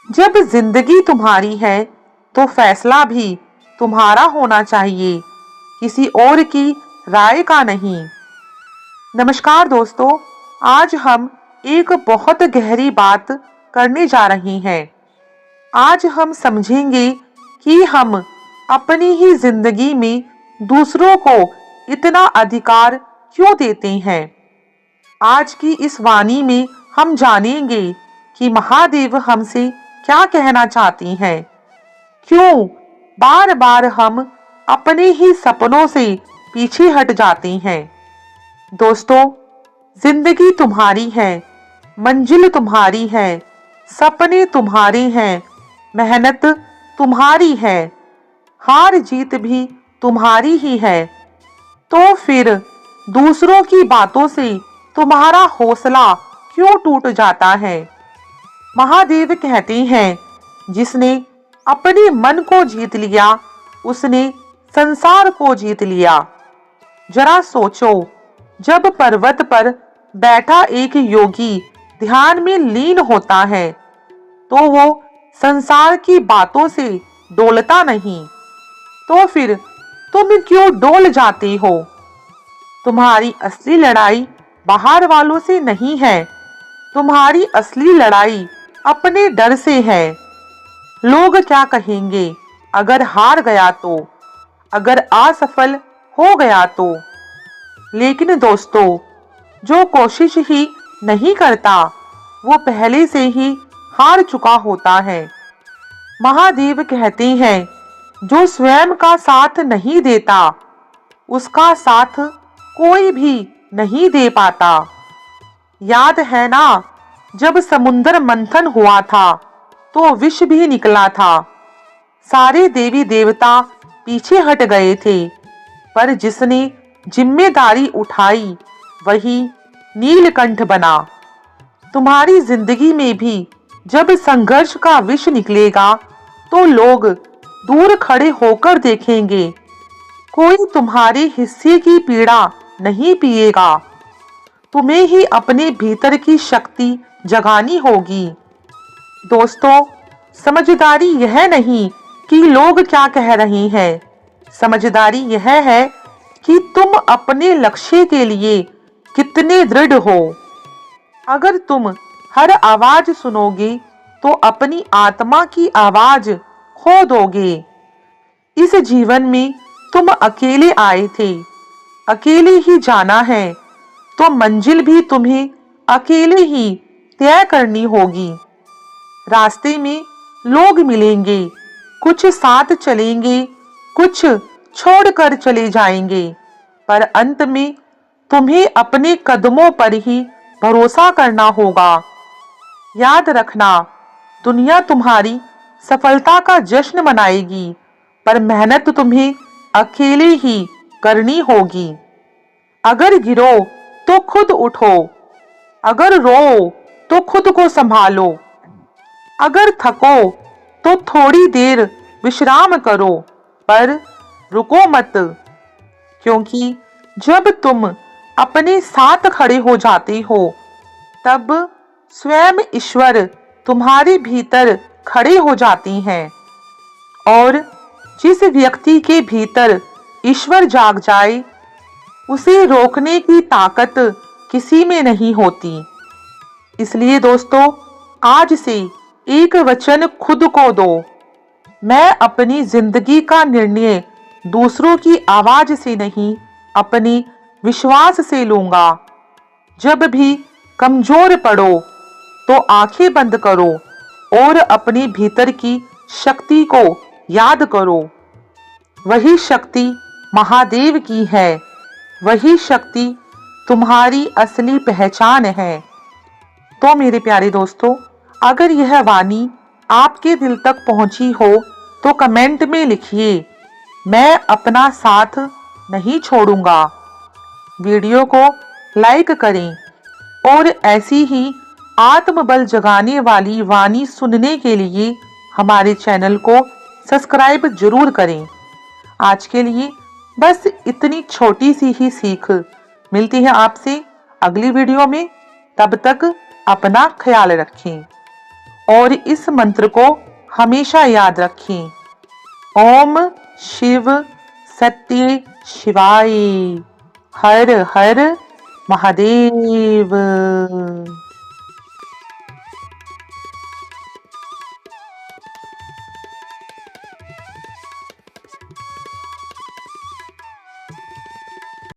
जब जिंदगी तुम्हारी है तो फैसला भी तुम्हारा होना चाहिए, किसी और की राय का नहीं। नमस्कार दोस्तों, आज हम एक बहुत गहरी बात करने जा रहे हैं। आज हम समझेंगे कि हम अपनी ही जिंदगी में दूसरों को इतना अधिकार क्यों देते हैं। आज की इस वाणी में हम जानेंगे कि महादेव हमसे क्या कहना चाहती हैं। क्यों बार बार हम अपने ही सपनों से पीछे हट जाते हैं। दोस्तों, जिंदगी तुम्हारी है, मंजिल तुम्हारी है, सपने तुम्हारे हैं, मेहनत तुम्हारी है, हार जीत भी तुम्हारी ही है। तो फिर दूसरों की बातों से तुम्हारा हौसला क्यों टूट जाता है। महादेव कहते हैं, जिसने अपने मन को जीत लिया उसने संसार को जीत लिया। जरा सोचो, जब पर्वत पर बैठा एक योगी ध्यान में लीन होता है तो वो संसार की बातों से डोलता नहीं, तो फिर तुम क्यों डोल जाते हो। तुम्हारी असली लड़ाई बाहर वालों से नहीं है, तुम्हारी असली लड़ाई अपने डर से है। लोग क्या कहेंगे अगर हार गया तो, अगर असफल हो गया तो। लेकिन दोस्तों, जो कोशिश ही नहीं करता वो पहले से ही हार चुका होता है। महादेव कहते हैं, जो स्वयं का साथ नहीं देता उसका साथ कोई भी नहीं दे पाता। याद है ना, जब समुद्र मंथन हुआ था तो विष भी निकला था। सारे देवी देवता पीछे हट गए थे, पर जिसने जिम्मेदारी उठाई वही नीलकंठ बना। तुम्हारी जिंदगी में भी जब संघर्ष का विष निकलेगा तो लोग दूर खड़े होकर देखेंगे, कोई तुम्हारे हिस्से की पीड़ा नहीं पिएगा। तुम्हें ही अपने भीतर की शक्ति जगानी होगी। दोस्तों, समझदारी यह नहीं कि लोग क्या कह रहे हैं, समझदारी यह है कि तुम अपने लक्ष्य के लिए कितने दृढ़ हो। अगर तुम हर आवाज सुनोगे तो अपनी आत्मा की आवाज खो दोगे। इस जीवन में तुम अकेले आए थे, अकेले ही जाना है, तो मंजिल भी तुम्हें अकेले ही तय करनी होगी। रास्ते में लोग मिलेंगे, कुछ साथ चलेंगे, कुछ छोड़कर चले जाएंगे, पर अंत में तुम्हें अपने कदमों पर ही भरोसा करना होगा। याद रखना, दुनिया तुम्हारी सफलता का जश्न मनाएगी, पर मेहनत तुम्हें अकेले ही करनी होगी। अगर गिरो तो खुद उठो, अगर रो तो खुद को संभालो, अगर थको तो थोड़ी देर विश्राम करो, पर रुको मत। क्योंकि जब तुम अपने साथ खड़े हो जाते हो तब स्वयं ईश्वर तुम्हारे भीतर खड़े हो जाते हैं। और जिस व्यक्ति के भीतर ईश्वर जाग जाए उसे रोकने की ताकत किसी में नहीं होती। इसलिए दोस्तों, आज से एक वचन खुद को दो, मैं अपनी जिंदगी का निर्णय दूसरों की आवाज से नहीं अपने विश्वास से लूंगा। जब भी कमजोर पड़ो तो आंखें बंद करो और अपने भीतर की शक्ति को याद करो। वही शक्ति महादेव की है, वही शक्ति तुम्हारी असली पहचान है। तो मेरे प्यारे दोस्तों, अगर यह वाणी आपके दिल तक पहुंची हो तो कमेंट में लिखिए, मैं अपना साथ नहीं छोड़ूंगा। वीडियो को लाइक करें और ऐसी ही आत्मबल जगाने वाली वाणी सुनने के लिए हमारे चैनल को सब्सक्राइब जरूर करें। आज के लिए बस इतनी छोटी सी ही सीख। मिलती है आपसे अगली वीडियो में, तब तक अपना ख्याल रखें। और इस मंत्र को हमेशा याद रखें। ओम शिव सत्य शिवाय। हर हर महादेव।